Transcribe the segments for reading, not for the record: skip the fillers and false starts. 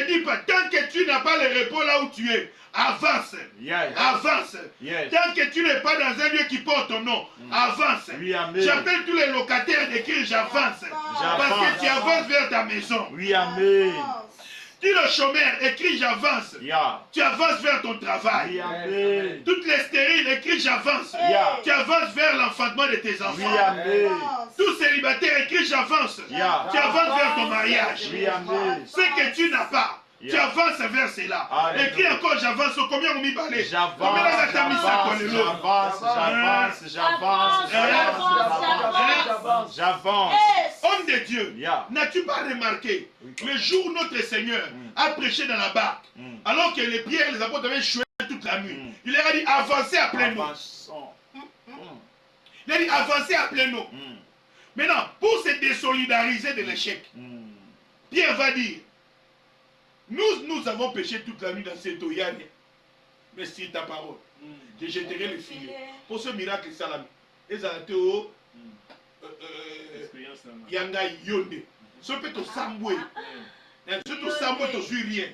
te dis pas, tant que tu n'as pas le repos là où tu es, avance. Yes. Avance. Yes. Tant que tu n'es pas dans un lieu qui porte ton nom, avance. Oui, amen. J'appelle tous les locataires d'écrire j'avance. Parce que tu avances vers ta maison. Oui, amen. Dis le chômeur, écris j'avance. Yeah. Tu avances vers ton travail. Oui, amen. Toutes les stériles, écris j'avance. Yeah. Tu avances vers l'enfantement de tes enfants. Oui, amen. Tous célibataires, écris j'avance. Yeah. Tu avances vers ton mariage. Oui, amen. Ce que tu n'as pas, tu Yeah. avances vers cela. Alléluia. Écris encore j'avance. Combien on m'y balait? J'avance, Combien on a mis ça pour le lot? J'avance. Homme de Dieu, Yeah. n'as-tu pas remarqué le jour où notre Seigneur a prêché dans la barque, alors que les pierres, les apôtres avaient joué toute la nuit, il leur a dit avancez à plein eau. Avançons. Il a dit avancez à plein eau. Maintenant, pour se désolidariser de l'échec, Pierre va dire nous avons péché toute la nuit dans cette eau, Yann, mais sur ta parole, je jetterai le filet. Pour ce miracle, salam. Et ça a été au Yanga Yonde. Ce peut te sambouer. Ce peut te sambouer, tu suis rien.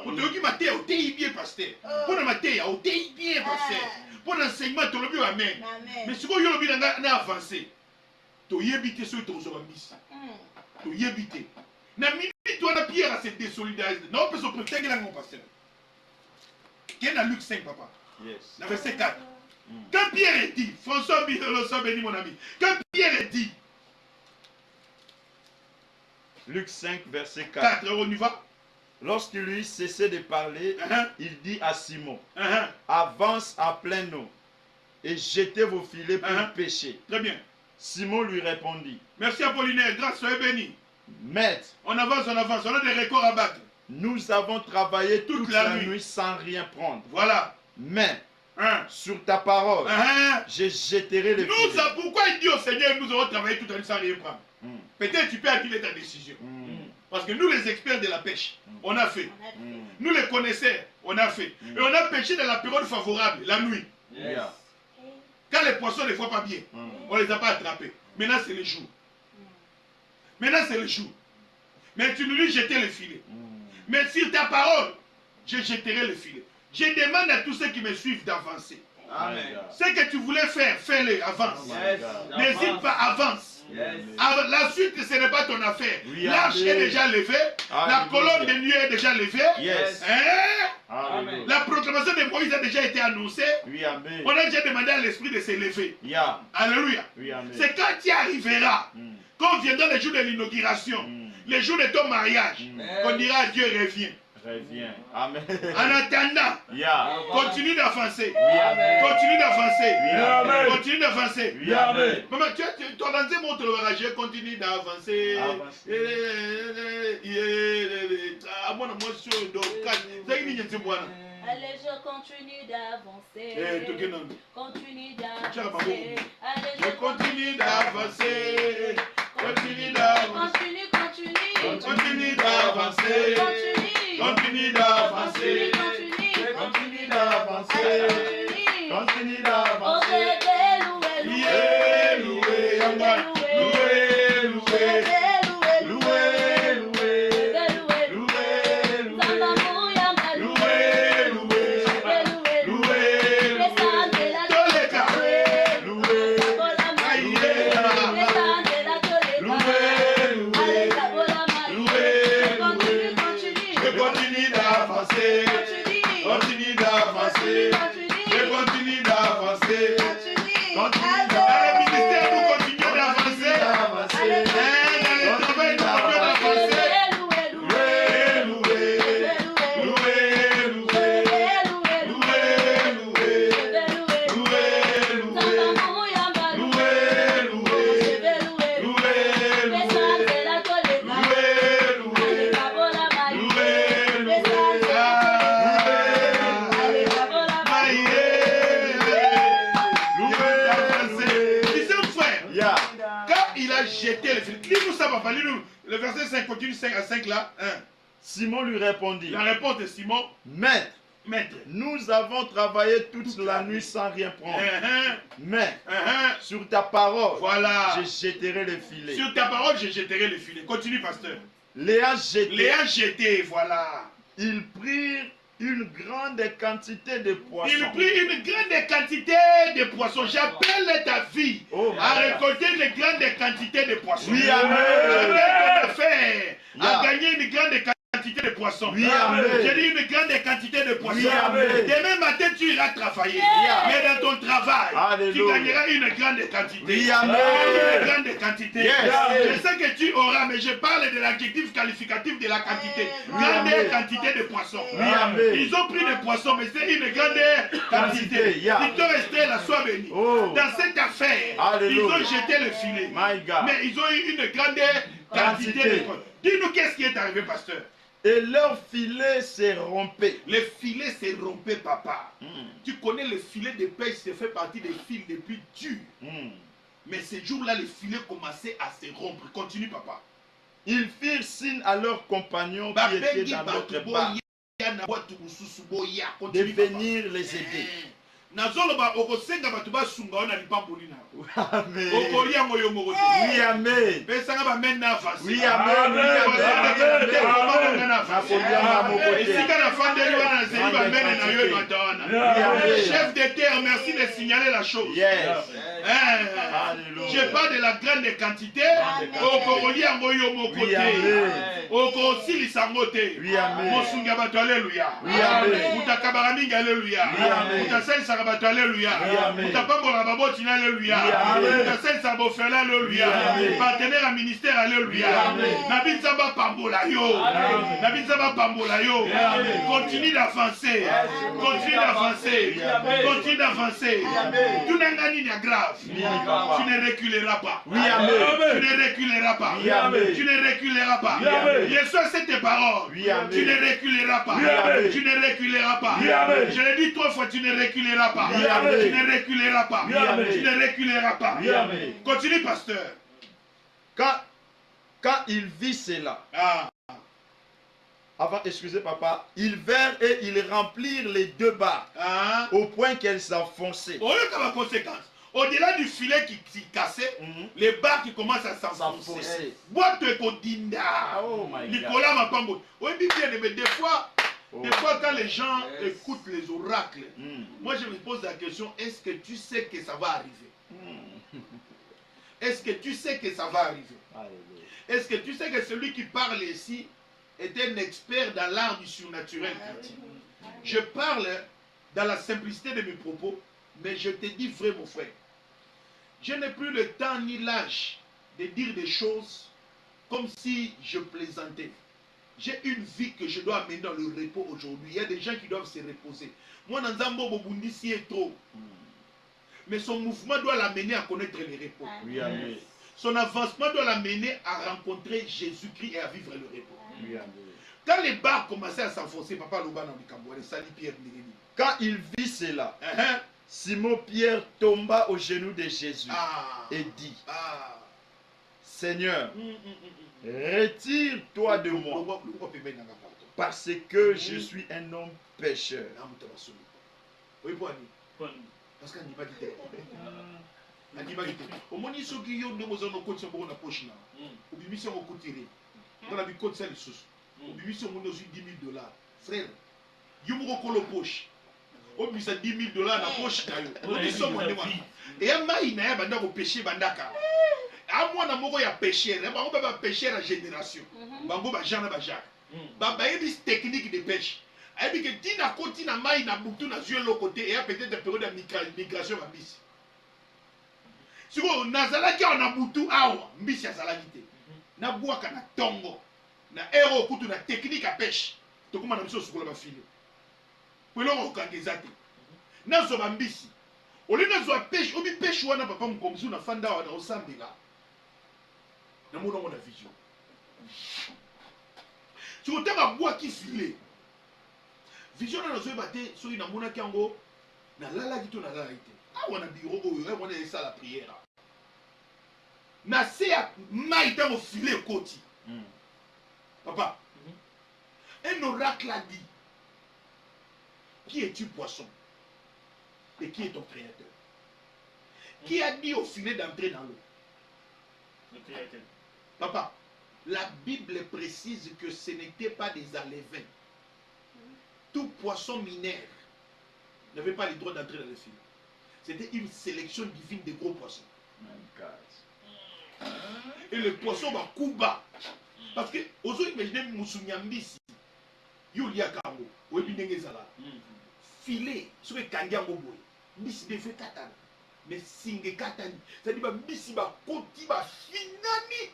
Pour te dire que tu es bien, pasteur. Pour le matin, tu es bien, pasteur. Pour l'enseignement, tu es bien, amen. Mais ce que tu as avancé, tu as évité ce que tu as ambitieux. Tu as évité. Na minute tu as Pierre à se désolidariser. Non, parce que tu as mon pasteur. Qui est dans Luc 5, papa. Yes. Dans verset 4. Quand Pierre est dit, François béni mon ami, quand Pierre est dit, Luc 5, verset 4. 4, on y va. Lorsqu'il eut cessé de parler, il dit à Simon, Uh-huh. avance à plein eau et jetez vos filets pour pêcher. Très bien. Simon lui répondit, Merci Apollinaire, grâce, soyez béni. Maître, On avance, on a des records à battre. nous avons travaillé toute la nuit. nuit sans rien prendre. Voilà. Mais Hein. sur ta parole, Hein. je jetterai les filets. Pourquoi il dit au Seigneur, nous avons travaillé toute la nuit sans rien prendre? Peut-être tu peux annuler ta décision. Parce que nous, les experts de la pêche, on a fait. Nous, les connaisseurs, on a fait. Et on a pêché dans la période favorable, la nuit. Yeah. Quand les poissons ne voient pas bien, on ne les a pas attrapés. Maintenant, c'est le jour. Maintenant, c'est le jour. Mais tu nous dis jeter le filet. Mais sur ta parole, je jetterai le filet. Je demande à tous ceux qui me suivent d'avancer. Amen. Ce que tu voulais faire, fais-le, avance. Yes. N'hésite pas, avance. Yes. La suite, ce n'est pas ton affaire. Oui, L'arche amen. est déjà levée. La Alléluia. colonne de nuit est déjà levée. Yes. Hein? Alléluia. La proclamation de Moïse a déjà été annoncée. Oui, amen. On a déjà demandé à l'esprit de se lever. Yeah. Alléluia. Oui, amen. C'est quand tu arriveras, quand viendra le jour de l'inauguration, le jour de ton mariage, qu'on dira Dieu revient. Reviens. Amen. En attendant, Yeah. continue d'avancer. Oui, amen. Continue d'avancer. Oui, amen. Continue d'avancer. Oui, amen. Maman, ton lancé montre le barrage. Je continue d'avancer. Avancer. Ah, moi, je suis donc. C'est une ligne de moi. Allez, je continue d'avancer. Eh, tout que non. Continue Tiens, d'avancer. maman. Allez, Je continue d'avancer. Continue d'avancer. Continue d'avancer. Continue d'avancer. Continue d'avancer. Continue d'avancer. Loué, loué, yamba. Loué, loué. Loué, loué. Loué, loué. Loué, loué. Toleka. Loué. Aïe. Je continue d'avancer. Continue d'avancer. Je continue d'avancer. Dans le ministère, nous continuons d'avancer. Dans le travail, nous continuons d'avancer. Loué, loué. Loué, loué. Loué, loué. Loué, loué. Loué, Yeah. Quand il a jeté le filet, lis-nous ça, papa, lis-nous. Le verset 5 continue 5 à 5 là. Simon lui répondit, La réponse de Simon, Maître, maître. nous avons travaillé toute la nuit sans rien prendre. Mais sur ta parole, Voilà. je jetterai le filet. Sur ta parole, je jetterai le filet. Continue, pasteur. Léa jeté. Léa jeté, voilà. ils prirent une grande quantité de poissons. Il prit une grande quantité de poissons. J'appelle ta vie Oh, à my God. récolter une grande quantité de poissons. Oui, amen. J'appelle ton affaire Yeah. à gagner une grande quantité de poissons. Oui, amen. J'ai dit une grande quantité de poissons. Oui, amen. Demain matin, tu iras travailler. Yeah. Mais dans ton travail, Alléluia. tu gagneras une grande quantité. Oui, amen. Une grande quantité. Yes. Je sais que tu auras, mais je parle de l'adjectif qualificatif de la quantité. Grande amen. quantité de poissons. Oui, amen. Ils ont pris des poissons, mais c'est une grande quantité. Quantité, yeah. Ils t'ont resté la soie bénie. Oh. Dans cette affaire, Alléluia. ils ont jeté le filet. My God. Mais ils ont eu une grande quantité de poissons. Dis-nous qu'est-ce qui est arrivé, pasteur. Et leur filet s'est rompé. Le filet s'est rompu, papa. Tu connais le filet de pêche, c'est fait partie des fils les plus durs. Mais ce jour-là, le filet commençait à se rompre. Continue, papa. Ils firent signe à leurs compagnons qui étaient dans notre barque de venir les aider. nazoloba okosenga bato basunga wana lipamboli na Amen. okolia ngo yo moko te. Oui, amen. pesanga bamen na avance. Oui, amen. Oui, amen. esika na fandeli wana nazeli bamene na yo ebata wana. Chef de terre, merci de signaler la chose. Yes. Alléluia. Je parle de la grande quantité. Okolia ngo yo moko Oui, te. amen. Okosilisa ngo te. Oui, amen. mosunga bato alléluia. Oui, amen. mutakabaka mingi alléluia. Oui, amen. mutasalisa bato alléluia. Oui, amen. mutapambola baboti na alléluia. Oui, amen. mutasalisa bofela alléluia. Oui, amen. partenaire à ministère alléluia. Oui, amen. nabi nzamba pambola yo. Amen. nabi nzamba pambola yo. amen. Continue d'avancer. Continue d'avancer. Oui, amen. Continue d'avancer. amen. Tu n'as gagné de grave. Oui, papa. Tu ne reculeras pas. Oui, amen. Tu ne reculeras pas. Oui, amen. Tu ne reculeras pas. Oui, amen. Je sois cette parole. Oui, amen. Tu ne reculeras pas. Oui, amen. Tu ne reculeras pas. Oui, amen. Je l'ai dit 3 fois, tu ne reculeras pas. Oui, amen. Tu ne reculeras pas. Oui, amen. Tu ne reculeras pas. Oui, amen. Continue, pasteur. Quand il vit cela, Ah. avant, excusez papa, ils vinrent et ils remplirent les 2 barques Ah. au point qu'elles s'enfonçaient. Au lieu que ma conséquence, au-delà du filet qui cassait, les barres qui commencent à s'enfoncer. Boîte kodinda. Oh my God. Nicolas Mapambo. Oui, bien, mais des fois, Oh. des fois, quand les gens écoutent les oracles, Mm. moi je me pose la question, est-ce que tu sais que ça va arriver? Est-ce que tu sais que ça va arriver? Alléluia. Est-ce que tu sais que celui qui parle ici est un expert dans l'art du surnaturel chrétien? Je parle dans la simplicité de mes propos, mais je te dis vrai, mon frère. Je n'ai plus le temps ni l'âge de dire des choses comme si je plaisantais. J'ai une vie que je dois amener dans le repos aujourd'hui. Il y a des gens qui doivent se reposer. Moi, Nanzambo Bobundisi est trop. Mais son mouvement doit l'amener à connaître le repos. Oui, amen. Son avancement doit l'amener à rencontrer Jésus-Christ et à vivre le repos. Oui, amen. Quand les barres commençaient à s'enfoncer, Papa Loba Nambikabo, les sali Pierre Ndegeni. Quand il vit cela, Simon-Pierre tomba aux genoux de Jésus et dit, Seigneur, retire-toi de moi, parce que je suis un homme pécheur. Parce qu'on dit pas dit omoni soki yo ndenge oza nokotisa mboko na poche na obimisi yango okotire nga na bikotisa lisusu obimisi yango nde ozwi $10,000 frère yo moko okolo poche obimisa $10,000 na poche na yo omoniso mo ndenge wana eya mai na ye banda kopeshe bandaka amwana moko ya pêcheur bango mpe bapêcheur ya génération bango bajean na bajacques bayebi technique de pêche ayebi ke ntina koti na mai na butu na zwi eloko te eya peut-être période ya migration babisi sikoyo nazalaki awa na butu awa mbisi azalaki te nabwaka na tongo na ero okutu na technique ya pêche tokóma na biso osukola bafile po eloko okanga eza te nazwa bambisi olingi nazwa pêche obi pêche wana papa mokomzi na fanda awa na osambela namonango na vision sikotanga abwaki file vision na nazoyeba te soki namonaki yango nalalaki to nalalaki te awa na biro oyo wana esala prière na se ya mai ntango file ekoti papa un oracle a dit qui es-tu poisson et qui est ton créateur? Qui a dit au filet d'entrer dans l'eau? Le créateur. Papa, la Bible précise que ce n'était pas des alevins tout poisson mineur n'avait pas le droit d'entrer dans le filet. C'était une sélection divine des gros poissons. Et le poisson va coup bas. Parce que, aux autres, imaginez, Moussounyambisi, Yulia Kango, Webinengezala, filet, sur le Kangango Boy, Bissi de fait katana, mais Singé Katani, c'est-à-dire que Bissi va koti, va finani.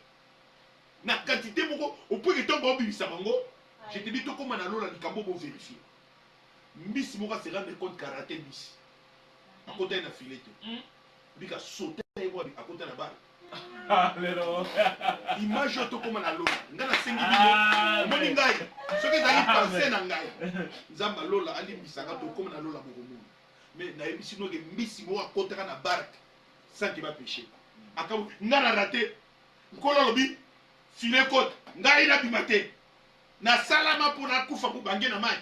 Na quantité, au point que tu as vu Samango, je te dis tout comment on a l'eau, Nikambo pour vérifier. Bissi Moura se rendre compte karaté Bissi. À côté d'un filet. Il a sauté à côté de la barre. Image to comme na lola ngana sengi bino moni ngai soki ezali pensé na ngai nzamba lola ali bisaka to comme na lola bokomo mais na yebisi no ke mbisi mo akotaka na barque sans qu'il va pêcher akabu ngana raté nkolo lobi filet côte ngai na bimate na salama pour na kufa ku bange na mai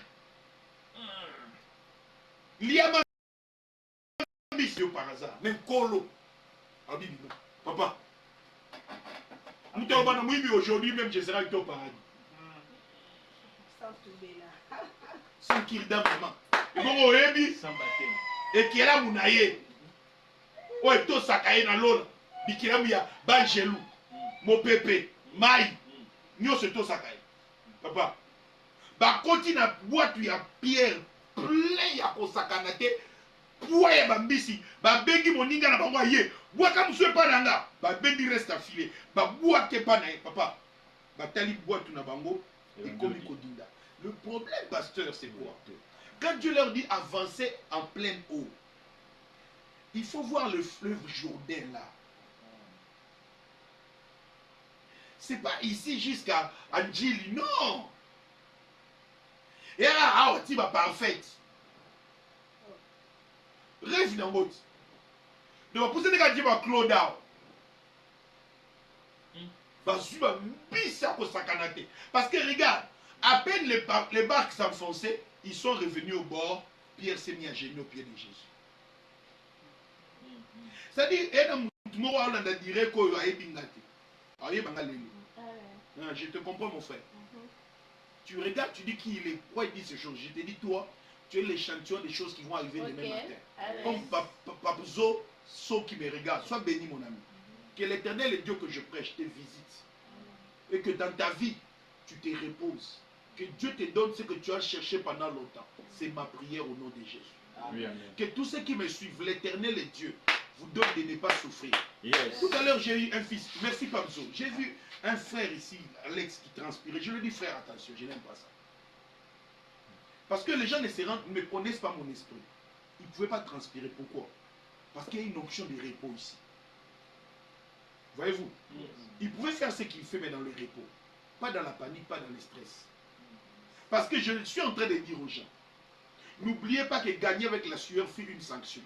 liama mbisi par hasard mais nkolo abi bino papa. Aujourd'hui même je serai avec toi au paradis. Sans qu'il dame maman. Et bon au ebi sans baptême. Et qui est là mounaye. Oh et tout sakaye na lola. Bikira mouya banjelou. Mon pépé. Maï. Nyo se tout sakaye. Papa. Ba koti na boîte ya pierre plein ya ko sakanate. Pouaya bambisi. Ba bengi moninga na bango ye. Boaka monsieur Pananga, ba bendi reste affilé, ba boake panae, papa, ba tali boite na bango, et comme Kodinda. Le problème, pasteur, c'est quoi? Quand Dieu leur dit avancer en pleine eau, il faut voir le fleuve Jourdain là. C'est pas ici jusqu'à Anjili, non. Et là, tu vas parfaite. Rêve dans votre. Donc, pour ce que tu vas close down. Parce que regarde, à peine les barques s'enfonçaient, ils sont revenus au bord. Pierre s'est mis à genoux au pied de Jésus. C'est-à-dire, je te comprends, mon frère. Tu regardes, tu dis qui il est. Pourquoi il dit ces choses? Je te dis, toi, tu es l'échantillon des choses qui vont arriver demain matin. Comme Papouzo. Ceux qui me regardent, sois béni mon ami. Que l'Éternel, le Dieu que je prêche, te visite. Et que dans ta vie, tu te reposes. Que Dieu te donne ce que tu as cherché pendant longtemps. C'est ma prière au nom de Jésus. Amen. Que tous ceux qui me suivent, l'Éternel, le Dieu, vous donne de ne pas souffrir. Yes. Tout à l'heure, j'ai eu un fils. Merci Pamzo. J'ai vu un frère ici, Alex, qui transpirait. Je lui dis, frère, attention, je n'aime pas ça. Parce que les gens ne connaissent pas mon esprit. Ils ne pouvaient pas transpirer. Pourquoi? Parce qu'il y a une option de repos ici. Voyez-vous? Il pouvait faire ce qu'il fait, mais dans le repos. Pas dans la panique, pas dans le stress. Parce que je suis en train de dire aux gens, n'oubliez pas que gagner avec la sueur fut une sanction.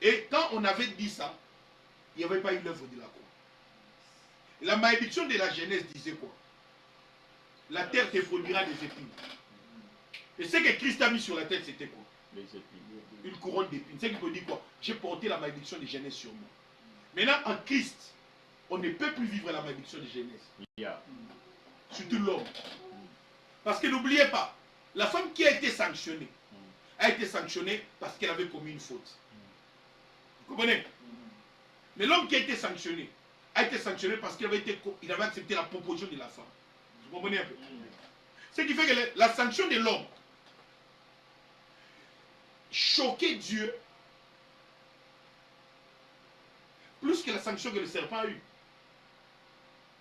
Et quand on avait dit ça, il n'y avait pas eu l'œuvre de la croix. La malédiction de la Genèse disait quoi? La terre te fournira des épines. Et ce que Christ a mis sur la tête, c'était quoi? Une couronne d'épines. C'est qui peut dire quoi? J'ai porté la malédiction de Genèse sur moi. Maintenant, en Christ, on ne peut plus vivre la malédiction de Genèse. Surtout l'homme. Parce que n'oubliez pas, la femme qui a été sanctionnée, a été sanctionnée parce qu'elle avait commis une faute. Vous comprenez? Mais l'homme qui a été sanctionné parce qu'il avait accepté la proposition de la femme. Vous comprenez un peu? Ce qui fait que la sanction de l'homme choquait Dieu plus que la sanction que le serpent a eue.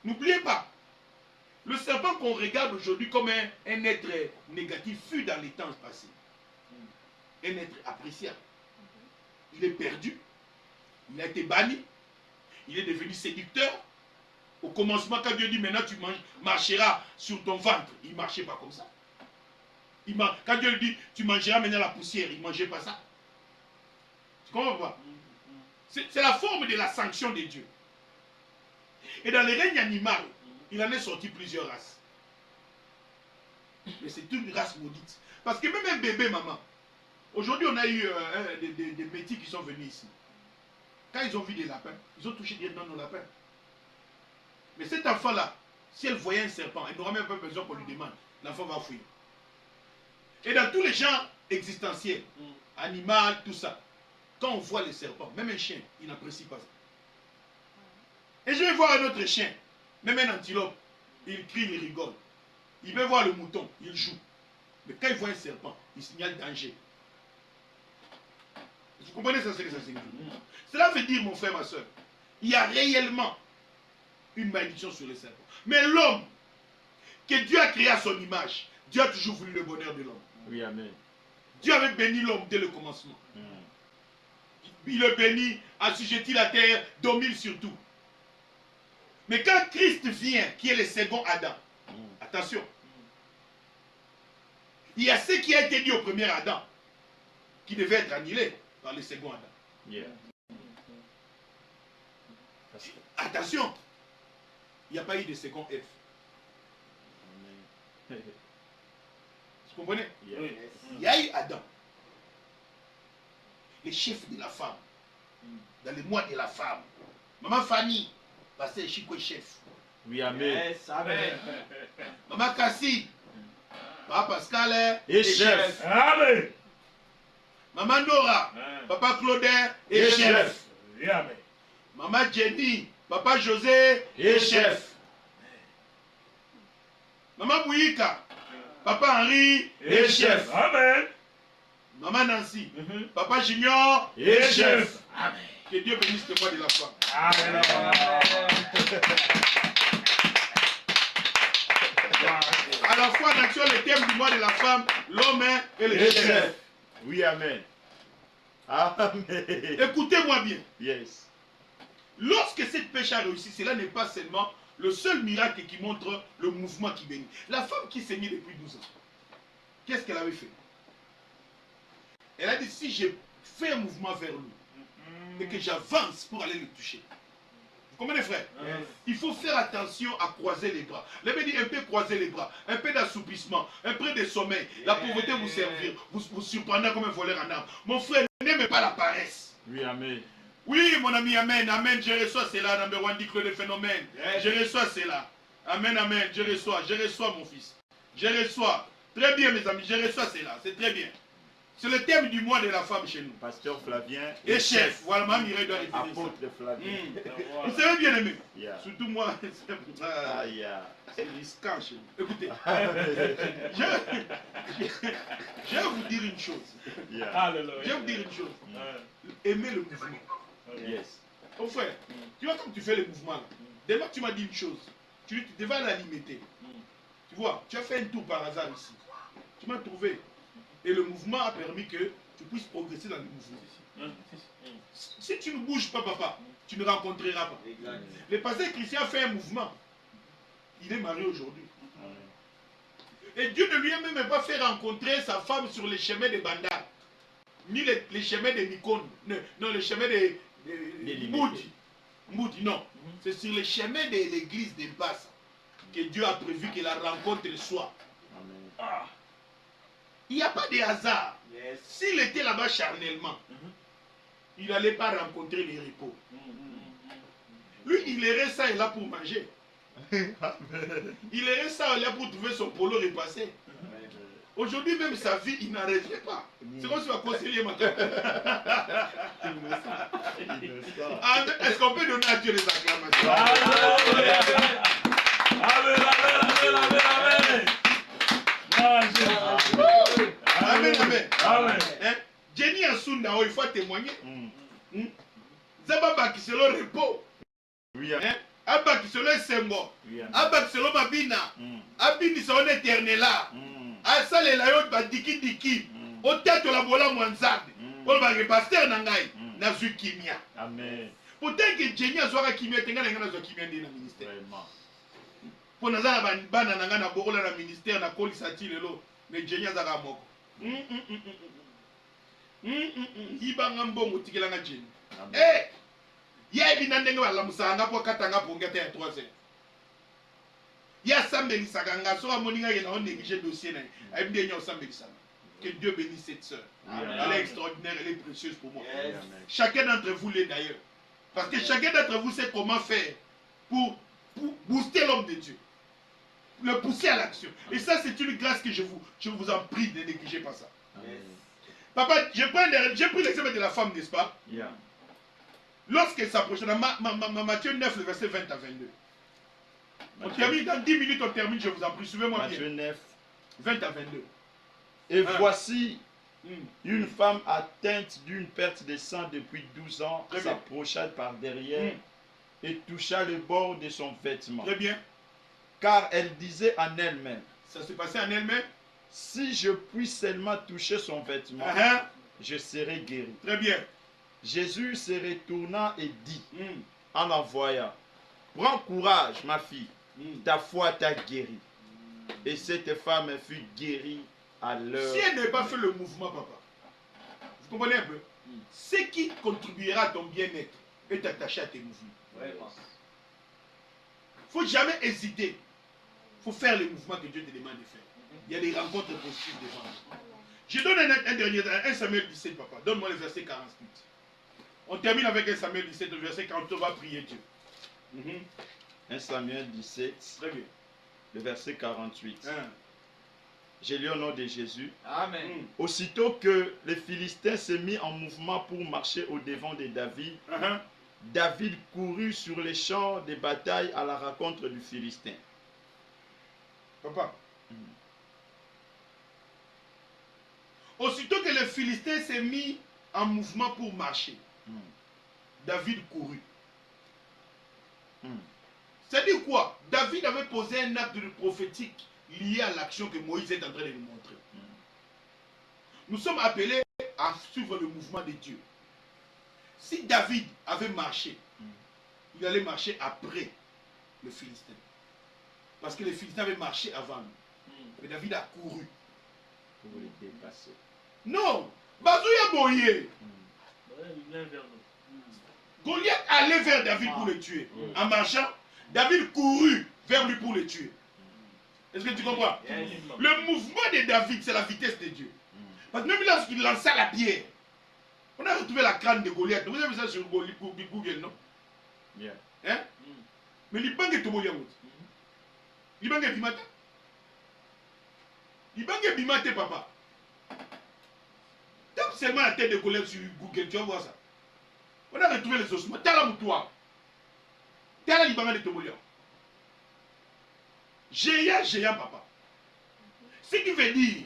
N'oubliez pas, le serpent qu'on regarde aujourd'hui comme un être négatif fut dans les temps passés un être appréciable. Il est perdu, il a été banni, il est devenu séducteur. Au commencement, quand Dieu dit maintenant tu marcheras sur ton ventre, il ne marchait pas comme ça. Quand Dieu lui dit tu mangeras maintenant la poussière, il ne mangeait pas ça. Tu comprends pas? C'est la forme de la sanction de Dieu. Et dans le règne animal, il en est sorti plusieurs races. Mais c'est une race maudite. Parce que même un bébé, maman, aujourd'hui on a eu des métis qui sont venus ici. Quand ils ont vu des lapins, ils ont touché directement nos lapins. Mais cet enfant-là, Si elle voyait un serpent, elle n'aura même pas besoin qu'on lui demande. L'enfant va fuir. Et dans tous les genres existentiels, animal, tout ça, quand on voit les serpents, même un chien, il n'apprécie pas ça. Et je vais voir un autre chien, même un antilope, il crie, il rigole. Il veut voir le mouton, il joue. Mais quand il voit un serpent, il signale danger. Vous comprenez ça, ce que ça signifie? Cela veut dire, mon frère, ma soeur, il y a réellement une malédiction sur les serpents. Mais l'homme, que Dieu a créé à son image, Dieu a toujours voulu le bonheur de l'homme. Oui, amen. Dieu avait béni l'homme dès le commencement. Il le bénit, assujettit la terre, domine sur tout. Mais quand Christ vient, qui est le second Adam, attention, il y a ce qui a été dit au premier Adam, qui devait être annulé par le second Adam. Yeah. Attention, il n'y a pas eu de second F. Vous comprenez? Yeah. Il y a eu Adam, le chef de la femme, dans le mois de la femme. Maman Fanny, pasteur Chico est chef. Oui, amen. Yes, amen. Maman Cassie, Papa Pascal Et chef. Amen. Maman Nora, Amen. Papa Claudin Et et chef. chef. Oui, amen. Maman Jenny, Papa José Et chef. Maman Bouika, Papa Henri Et chef. Amen. Maman Nancy, Papa Junior Et chef. Amen. Que Dieu bénisse le mois de la femme. Amen. À la fois, dans le thème du mois de la femme, l'homme et le Et chef. chef. Oui, amen. Amen. Écoutez-moi bien. Yes. Lorsque cette pêche a réussi, cela n'est pas seulement le seul miracle qui montre le mouvement qui bénit. La femme qui s'est mise depuis 12 ans, qu'est-ce qu'elle avait fait? Elle a dit, si je fais un mouvement vers lui, et que j'avance pour aller le toucher. Vous comprenez, frère? Il faut faire attention à croiser les bras. Les dit un peu croiser les bras, un peu d'assoupissement, un peu de sommeil. La pauvreté vous servir, vous surprendra comme un voleur en arme. Mon frère, n'aimez pas la paresse. Oui, amen. Oui, mon ami, amen, amen, je reçois cela, number one, dit le phénomène. Je reçois cela. Amen, amen, je reçois mon fils. Je reçois. Très bien, mes amis, je reçois cela, c'est très bien. C'est le thème du mois de la femme chez nous. Pasteur Flavien. Et chef, voilà, ma Mireille doit répéter ça. Apôtre Flavien. Vous savez bien aimé. Yeah. Surtout moi, Ah, yeah. c'est risquant chez nous. Écoutez, je vais vous dire une chose. Yeah. Alléluia. Je vais vous dire une chose. Aimez le mouvement. Yes. Mon frère, tu vois comme tu fais le mouvement là. Demain tu m'as dit une chose. Tu devais la limiter. Tu vois, tu as fait un tour par hasard ici. Tu m'as trouvé. Et le mouvement a permis que tu puisses progresser dans le mouvement. Si tu ne bouges pas, papa, tu ne rencontreras pas. Le pasteur Christian a fait un mouvement. Il est marié aujourd'hui. Et Dieu ne lui a même pas fait rencontrer sa femme sur les chemins de Bandar. Ni les chemins de Nikon. Non, les chemins de Moudi. Moudi, non. C'est sur les chemins de l'église de Basse que Dieu a prévu que la rencontre soit. Amen. Il n'y a pas de hasard. S'il était là-bas charnellement, il n'allait pas rencontrer les repos. Lui, il irait ça et là pour manger. Il irait ça et là pour trouver son polo repassé. Aujourd'hui même sa vie, il n'arriverait pas. C'est comme si on va conseiller ma tante. Est-ce qu'on peut donner à Dieu les acclamations? Amen, amen, amen, amen. Amen, amen. Amen. Hein? Jenny Asunda, il faut témoigner. Zaba Bakiselo repos. Oui, Hein? Abba Kiselo Sembo. oui, Abba Kiselo Mabina. Abini son éternel là. Asale la yot ba diki diki. Au tête la bola mwanzade. Pour le pasteur Nangai. Na zu kimia. amen. Peut-être que Jenny a zoaka kimia tenga na zo kimia ndi na ministère. Vraiment. Pour nazana bana nanga na bokola na ministère na kolisati lelo. Mais Jenny a zaka moko. Ibanga mbongo tikela nga Jenny. Eh! Ya ebi na ndenge balamusanga po katanga po ngete ya 3 heures. Ya sambelisaka nga so amoninga ye na on négligé dossier na. Ebi ndenya osambelisaka. Que Dieu bénisse cette sœur. Elle est extraordinaire, elle est précieuse pour moi. Amen. Chacun d'entre vous l'est d'ailleurs. Parce que chacun d'entre vous sait comment faire pour booster l'homme de Dieu. le pousser à l'action. Et ça, c'est une grâce que je vous en prie, ne négligez pas ça. Papa, j'ai pris l'exemple de la femme, n'est-ce pas? Yeah. Lorsqu'elle s'approchait, dans Matthieu 9, le verset 20 à 22. On termine, dans 10 minutes, on termine, je vous en prie, suivez-moi bien. Matthieu 9. 20 à 22. Et Hein. voici une femme atteinte d'une perte de sang depuis 12 ans Très bien. s'approcha par derrière et toucha le bord de son vêtement. Très bien. Car elle disait en elle-même, Ça s'est passé en elle-même. si je puis seulement toucher son vêtement, Ah, je serai guéri. très bien. Jésus se retourna et dit, en la voyant, prends courage, ma fille, ta foi t'a guéri. Et cette femme fut guérie à l'heure. Si elle n'avait pas fait le mouvement, papa, vous comprenez un peu? Ce qui contribuera à ton bien-être est attaché à tes mouvements. Il ne faut jamais hésiter. Il faut faire les mouvements que Dieu te demande de faire. Il y a des rencontres positives devant nous. Je donne un dernier, 1 Samuel 17, papa. Donne-moi le verset 48. On termine avec 1 Samuel 17, le verset 48. On va prier Dieu. 1 Samuel 17, Très bien. le verset 48. Hein. J'ai lu au nom de Jésus. Amen. Aussitôt que les Philistins se mis en mouvement pour marcher au devant de David, David courut sur les champs de bataille à la rencontre du Philistin. Papa. Aussitôt que les Philistins s'est mis en mouvement pour marcher, David courut. C'est-à-dire quoi? David avait posé un acte prophétique lié à l'action que Moïse est en train de nous montrer. Nous sommes appelés à suivre le mouvement de Dieu. Si David avait marché, il allait marcher après le Philistin. Parce que les Philistins avaient marché avant lui. Mais David a couru. Pour les dépasser. Non! Bazouya Boye! Goliath allait vers David pour le tuer. En marchant, David courut vers lui pour le tuer. Est-ce que tu comprends? Le mouvement de David, c'est la vitesse de Dieu. Parce que même lorsqu'il lança la pierre, on a retrouvé la crâne de Goliath. Vous avez vu ça sur Google, non? Yeah. Hein? Mais l'Ibangue est Tomolia. L'Ibangue est Bimate. L'Ibangue est Bimate, papa. Tape seulement la tête de Goliath sur Google, tu vas voir ça. On a retrouvé les ossements. Tala Moutoua. Tala l'Ibangue de Tomolia. Géant, papa. Ce qui veut dire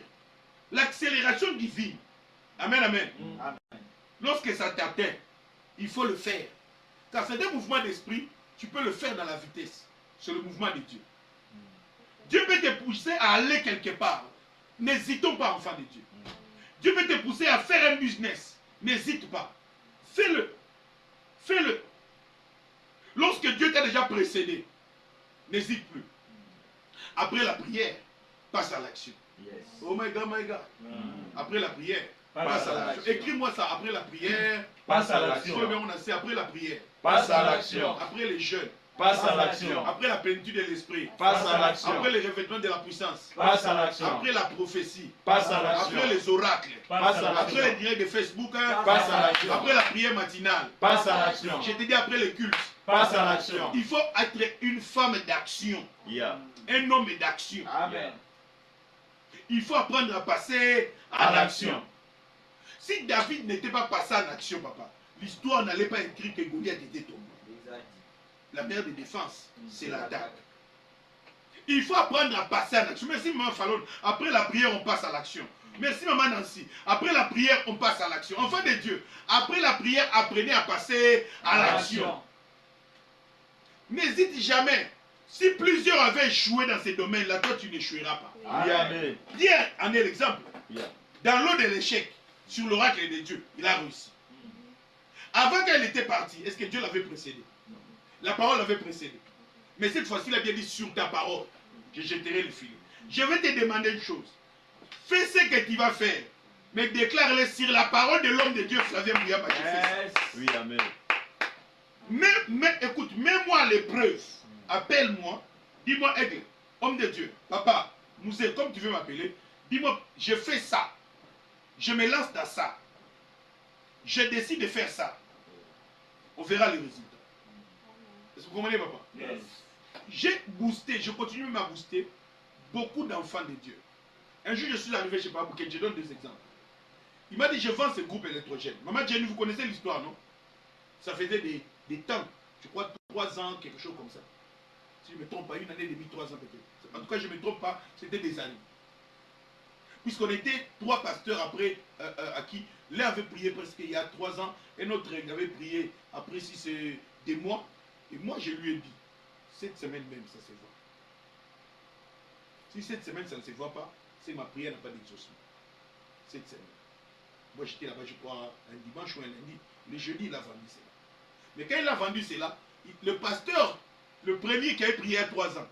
l'accélération divine. Amen, amen. Lorsque ça t'atteint, il faut le faire. Car c'est un mouvement d'esprit, tu peux le faire dans la vitesse. C'est le mouvement de Dieu. Dieu peut te pousser à aller quelque part. N'hésitons pas, enfant de Dieu. Dieu peut te pousser à faire un business. N'hésite pas. Fais-le. Fais-le. Lorsque Dieu t'a déjà précédé, n'hésite plus. Après la prière, passe à l'action. Oh my God, my God. Après la prière, passe à l'action. Écris-moi ça. Après la prière, Passe à l'action. on a dit après la prière. Passe à l'action. Après les jeûnes. Passe à l'action. Après la plénitude de l'esprit. Passe à l'action. Après les revêtements de la puissance. Passe à l'action. Après la prophétie. Passe à l'action. Après les oracles. Passe à Après les l'action. directs de Facebook. Hein. Passe à l'action. Après la prière matinale. Passe à l'action. Je te dis après les cultes. Passe à l'action. Il faut être une femme d'action. Yeah. Un homme d'action. Amen. Il faut apprendre à passer À à l'action. l'action. Si David n'était pas passé en action, papa, l'histoire n'allait pas écrire que Goliath était tombé. La meilleure des défenses, c'est l'attaque. Il faut apprendre à passer en action. Merci maman Fallon. Après la prière, on passe à l'action. Merci maman Nancy. Après la prière, on passe à l'action. Enfant de Dieu, après la prière, apprenez à passer à l'action. N'hésite jamais. Si plusieurs avaient échoué dans ces domaines-là, toi tu n'échoueras pas. Amen. Pierre en est l'exemple. Yeah. Dans l'eau de l'échec, sur l'oracle de Dieu, il a réussi. Avant qu'elle était partie, est-ce que Dieu l'avait précédé? La parole l'avait précédé. Mais cette fois-ci, il a bien dit sur ta parole, je jetterai le filet. Je vais te demander une chose. Fais ce que tu vas faire, mais déclare-le sur la parole de l'homme de Dieu, Flavien Bouyama. Oui, amen. Mais écoute, mets-moi à l'épreuve. Appelle-moi. Dis-moi, Aigle, homme de Dieu, papa, Moussé, comme tu veux m'appeler, dis-moi, je fais ça. Je me lance dans ça. Je décide de faire ça. On verra les résultats. Est-ce que vous comprenez, papa? Yes. J'ai boosté, je continue même à booster beaucoup d'enfants de Dieu. Un jour, je suis arrivé chez Papa Bouquet, je donne des exemples. Il m'a dit, je vends ce groupe électrogène. Maman Jenny, vous connaissez l'histoire, non? Ça faisait des temps, je crois 3 ans, quelque chose comme ça. Si je ne me trompe pas, 1 année et demie, 3 ans peut-être. En tout cas, je ne me trompe pas, c'était des années. Puisqu'on était 3 pasteurs après, à qui l'un avait prié presque il y a 3 ans, et l'autre avait prié après 6 des mois. Et moi, je lui ai dit, cette semaine même, ça se voit. Si cette semaine, ça ne se voit pas, c'est ma prière n'a pas d'exaucement. Cette semaine. Moi, j'étais là-bas, je crois, un dimanche ou un lundi. Le jeudi, il a vendu cela. Mais quand il a vendu cela, le pasteur, le premier qui avait prié il y a 3 ans,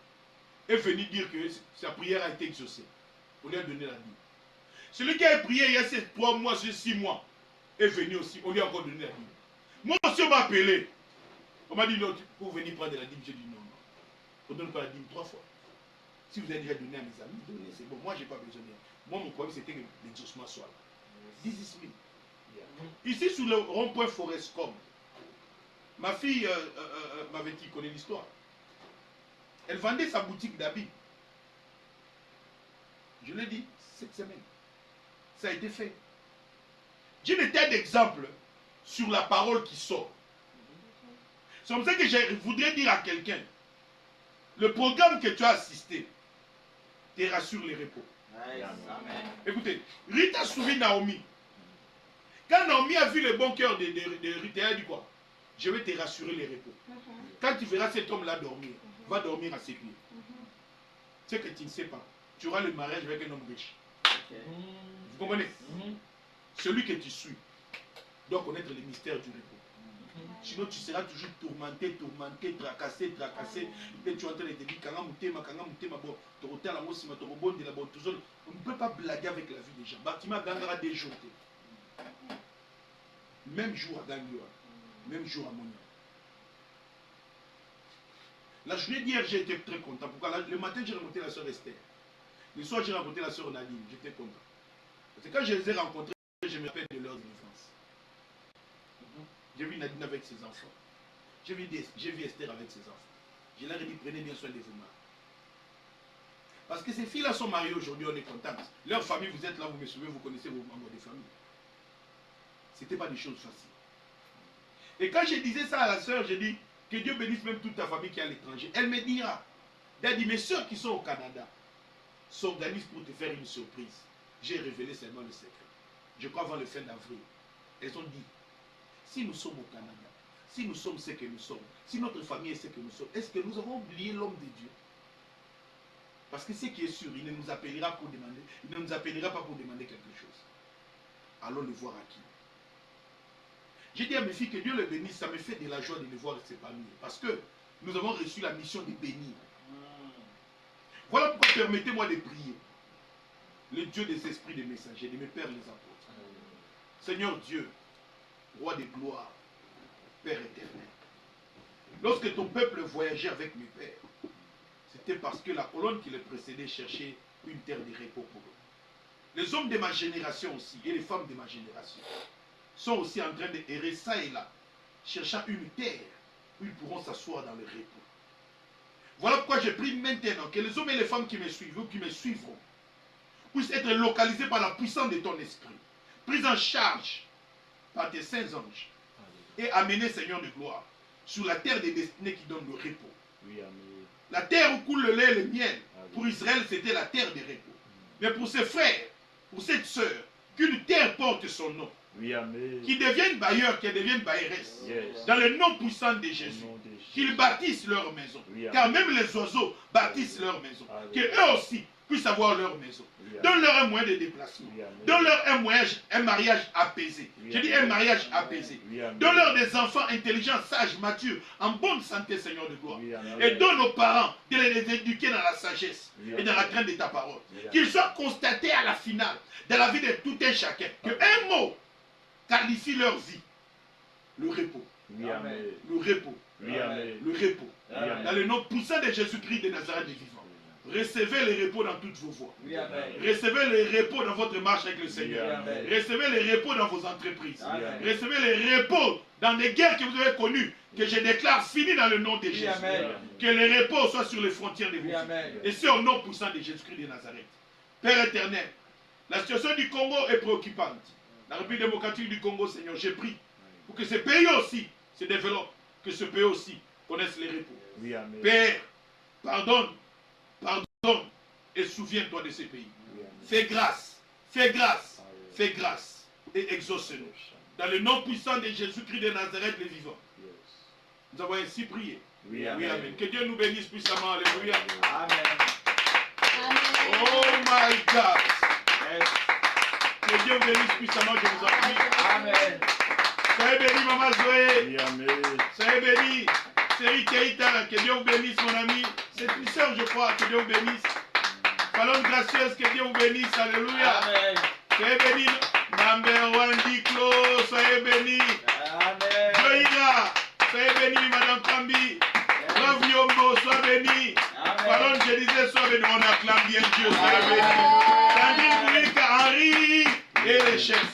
est venu dire que sa prière a été exaucée. On lui a donné la dîme. Celui qui a prié il y a 3 mois, 6 mois, est venu aussi. On lui a encore donné la dîme. Moi aussi, on m'a appelé. On m'a dit, non, pour venir prendre la dîme. J'ai dit non, non. On ne donne pas la dîme 3 fois. Si vous avez déjà donné à mes amis, donnez, c'est bon. Moi, je n'ai pas besoin de rien. Moi, mon problème, c'était que l'exaucement soit là. 10 000. Ici, sous le rond-point Forestcom, ma fille m'avait dit, connaît l'histoire. Elle vendait sa boutique d'habits. Je l'ai dit, cette semaine. Ça a été fait. J'ai des tas d'exemples sur la parole qui sort. C'est comme ça que je voudrais dire à quelqu'un, le programme que tu as assisté te rassure les repos. Amen. Écoutez, Rita sourit Naomi. Quand Naomi a vu le bon cœur de Rita, elle a dit quoi? Je vais te rassurer les repos. Quand tu verras cet homme-là dormir, va dormir à ses pieds. Ce que tu ne sais pas, tu auras le mariage avec un homme riche. Vous comprenez? Celui que tu suis doit connaître les mystères du repos. Sinon, tu seras toujours tourmenté, tracassé. Et tu es en train de te dire, bon, on ne peut pas blaguer avec la vie des gens. Bâtiment gagnera des jours. Même jour à Gangua, même jour à Monia. La journée d'hier, j'ai été très content. Pourquoi? Le matin, j'ai rencontré la soeur Esther. Le soir, j'ai rencontré la soeur Nadine. J'étais content. Parce que quand je les ai rencontrés, je me rappelle de leur délivrance. J'ai vu Nadine avec ses enfants. J'ai vu Esther avec ses enfants. Je leur ai dit, prenez bien soin de vous-même. Parce que ces filles-là sont mariées aujourd'hui, on est contents. Leur famille, vous êtes là, vous me suivez, vous connaissez vos membres de famille. Ce n'était pas des choses faciles. Et quand je disais ça à la sœur, j'ai dit, que Dieu bénisse même toute ta famille qui est à l'étranger. Elle me dira, elle a dit, mes soeurs qui sont au Canada s'organisent pour te faire une surprise. J'ai révélé seulement le secret. Je crois avant le fin d'avril. Elles ont dit, si nous sommes au Canada, si nous sommes ce que nous sommes, si notre famille est ce que nous sommes, est-ce que nous avons oublié l'homme de Dieu? Parce que ce qui est sûr, il ne nous appellera pour demander, il ne nous appellera pas pour demander quelque chose. Allons le voir à qui? J'ai dit à mes filles que Dieu le bénisse, ça me fait de la joie de les voir s'épanouir. Parce que nous avons reçu la mission de bénir. Voilà pourquoi permettez-moi de prier. Le Dieu des esprits des messagers, de mes pères les apôtres. Seigneur Dieu, roi de gloire, Père éternel. Lorsque ton peuple voyageait avec mes pères, c'était parce que la colonne qui les précédait cherchait une terre de repos pour eux. Les hommes de ma génération aussi, et les femmes de ma génération, sont aussi en train d'errer ça et là, cherchant une terre où ils pourront s'asseoir dans le repos. Voilà pourquoi je prie maintenant que les hommes et les femmes qui me suivent ou qui me suivront puissent être localisés par la puissance de ton esprit, pris en charge par tes saints anges et amenés, Seigneur de gloire, sur la terre des destinées qui donne le repos. Oui, amen. La terre où coule le lait et le miel, pour Israël, c'était la terre des repos. Mais pour ses frères, pour cette sœur, qu'une terre porte son nom. Oui, amen. Qui deviennent bailleurs, qui deviennent bailleresses. Yes. Dans le nom puissant de Jésus. Au nom de Jésus. Qu'ils bâtissent leur maison. Oui, Car amen. même les oiseaux bâtissent leur maison. Amen. Qu'eux aussi puissent avoir leur maison. Oui, amen. Donne-leur un moyen de déplacement. Oui, amen. Donne-leur un mariage apaisé. Oui, Je dis amen. un mariage apaisé. Oui, amen. Donne-leur des enfants intelligents, sages, matures, en bonne santé, Seigneur de gloire. Oui, amen. Et donne aux parents de les éduquer dans la sagesse Oui, et dans la amen. crainte de ta parole. Oui, amen. Qu'ils soient constatés à la finale, dans la vie de tout un chacun, qu'un mot qualifie leur vie. Le repos. Oui, amen. Le repos. Oui, amen. Le repos. Amen. Dans le nom puissant de Jésus-Christ de Nazareth du vivant. recevez le repos dans toutes vos voies. Oui, amen. Recevez le repos dans votre marche avec le Seigneur. Oui, amen. Recevez le repos dans vos entreprises. Amen. Recevez le repos dans les guerres que vous avez connues, que je déclare finies dans le nom de Jésus. amen. Que le repos soit sur les frontières de vos Oui, vies. amen. Et c'est au nom puissant de Jésus-Christ de Nazareth. Père éternel, la situation du Congo est préoccupante. La République démocratique du Congo, Seigneur, j'ai pris pour que ce pays aussi se développe, que ce pays aussi connaisse les repos. Oui, amen. Père, pardonne, pardonne et souviens-toi de ces pays. Fais grâce, fais grâce, fais grâce et exauce-nous. Dans le nom puissant de Jésus-Christ de Nazareth, le vivant. Nous avons ainsi prié. Oui, Oui, amen. amen. Que Dieu nous bénisse puissamment. Alléluia. Amen. Oh my God. Yes. Que Dieu vous bénisse puissamment, je vous en prie. Amen. Soyez bénis, Maman Zoé. Oui, amen. Soyez bénis. Série Keita, que Dieu vous bénisse, mon ami. C'est une sœur, je crois. Que Dieu vous bénisse. Palombe gracieuse, que Dieu vous bénisse. Alléluia. Amen. Soyez bénis. Number one Diclo, soyez bénis. Amen. Joïla, soyez bénis, Madame Kambi. Brave Yombo, sois béni. Pardon, je disais, sois béni. On acclame bien Dieu, soyez bénis. Sandrine Moulika, Henri et les chefs.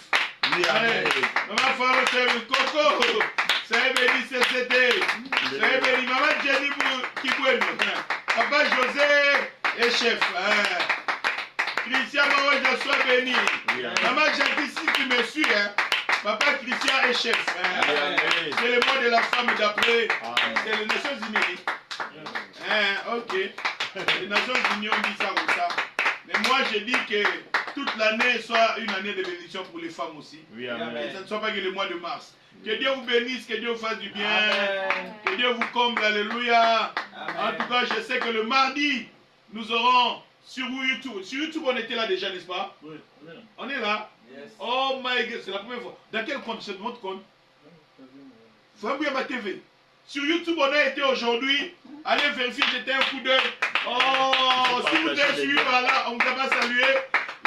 Oui, amen. Maman Faro, soyez Coco. Soyez béni, CCT. Soyez béni. Maman Jenny Kiboueno. Papa José et chef. Christian Maroja, sois béni. Oui, amen. Maman Jackie, si tu me suis, Papa Christian est chef. Amen. C'est le mois de la femme d'après. Amen. C'est les Nations Unies. Ok. Les Nations Unies ont dit ça comme ça. Mais moi, je dis que toute l'année soit une année de bénédiction pour les femmes aussi. Oui, Et amen. ça ne soit pas que le mois de mars. Que Dieu vous bénisse, que Dieu vous fasse du bien. Amen. Que Dieu vous comble. Alléluia. En tout cas, je sais que le mardi, nous aurons sur YouTube. Sur YouTube, on était là déjà, n'est-ce pas? Oui, On est là. Yes. Oh my God, c'est la première fois. Dans quel compte? C'est votre compte? Fambouyamba TV. Sur YouTube, on a été aujourd'hui. Allez vérifier, jetez un coup d'œil. Oh, si vous êtes suivi par là, on ne vous a pas salué.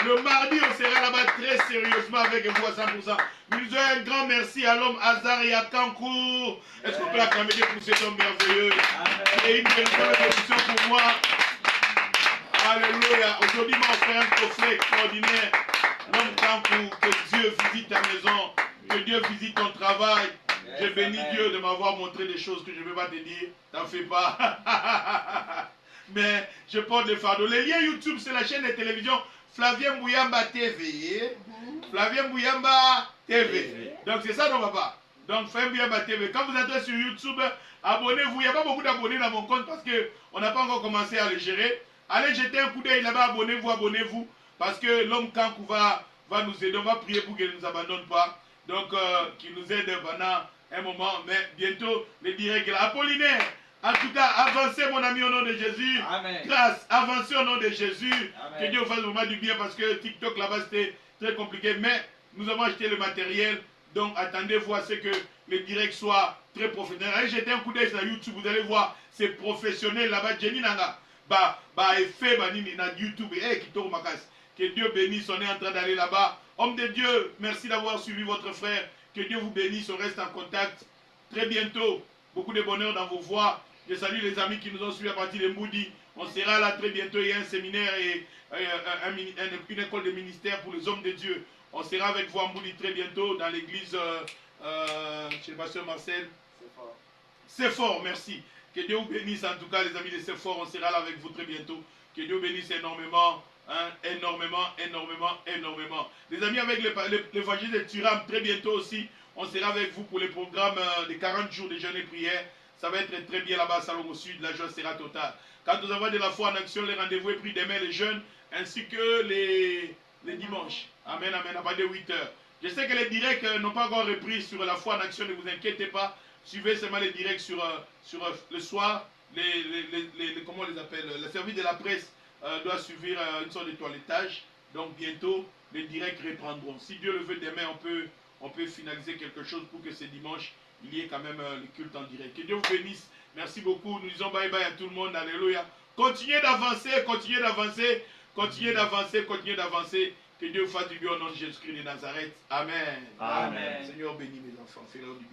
Le mardi, on sera là-bas très sérieusement avec vous à 100%. Nous disons un grand merci à l'homme Hazard et à Kankour. Est-ce qu'on peut l'acclamer pour cet homme merveilleux? Et une véritable bénédiction pour moi. Alléluia. Aujourd'hui, on fait un trophée extraordinaire. L'homme Kankour, que Dieu visite ta maison, que Dieu visite ton travail. Je bénis Dieu de m'avoir montré des choses que je ne vais pas te dire. T'en fais pas. Mais je porte le fardeau. Les liens YouTube, c'est la chaîne de télévision Flavien Bouyamba TV. Flavien Bouyamba TV. Donc c'est ça, non, papa? Donc Flavien Bouyamba TV. Quand vous entrez sur YouTube, abonnez-vous. Il n'y a pas beaucoup d'abonnés dans mon compte parce qu'on n'a pas encore commencé à le gérer. Allez jeter un coup d'œil là-bas, abonnez-vous, abonnez-vous. Parce que l'homme Kankou va nous aider. On va prier pour qu'il ne nous abandonne pas. Donc, qu'il nous aide pendant un moment. Mais bientôt, les directs là. Apollinaire, en tout cas, avancez mon ami au nom de Jésus. Amen. Grâce, avancez au nom de Jésus. Amen. Que Dieu vous fasse vraiment du bien parce que TikTok là-bas c'était très compliqué. Mais nous avons acheté le matériel. Donc, attendez-vous à ce que les directs soient très professionnels. Allez jeter un coup d'œil sur YouTube. Vous allez voir, c'est professionnel là-bas. Jenny Nanga. Effet, YouTube. Que Dieu bénisse. On est en train d'aller là-bas. Homme de Dieu, merci d'avoir suivi votre frère. Que Dieu vous bénisse. On reste en contact. Très bientôt. Beaucoup de bonheur dans vos voix. Je salue les amis qui nous ont suivis à partir de Moody. On sera là très bientôt. Il y a un séminaire et une école de ministère pour les hommes de Dieu. On sera avec vous à Moody très bientôt dans l'église chez le pasteur Marcel. C'est fort, merci. Que Dieu vous bénisse en tout cas les amis de C'est fort. On sera là avec vous très bientôt. Que Dieu vous bénisse énormément. Énormément. Les amis, avec l'évangile de Turam, très bientôt aussi, on sera avec vous pour le programme des 40 jours de jeûne et prière. Ça va être très bien là-bas à Salon au Sud, la joie sera totale. Quand nous avons de la foi en action, les rendez-vous est pris demain, les jeunes, ainsi que les dimanches. Amen, amen, à partir de 8 heures. Je sais que les directs n'ont pas encore repris sur la foi en action, ne vous inquiétez pas. Suivez seulement les directs sur le soir, comment on les appelle, le service de la presse. Doit suivre une sorte de toilettage. Donc bientôt, les directs reprendront. Si Dieu le veut, demain, on peut finaliser quelque chose pour que ce dimanche, il y ait quand même le culte en direct. Que Dieu vous bénisse. Merci beaucoup. Nous disons bye bye à tout le monde. Alléluia. Continuez d'avancer, continuez d'avancer, continuez d'avancer, continuez d'avancer. Que Dieu vous fasse du bien au nom de Jésus-Christ de Nazareth. Amen. Amen. Seigneur, bénis mes enfants. Fais-leur du bien.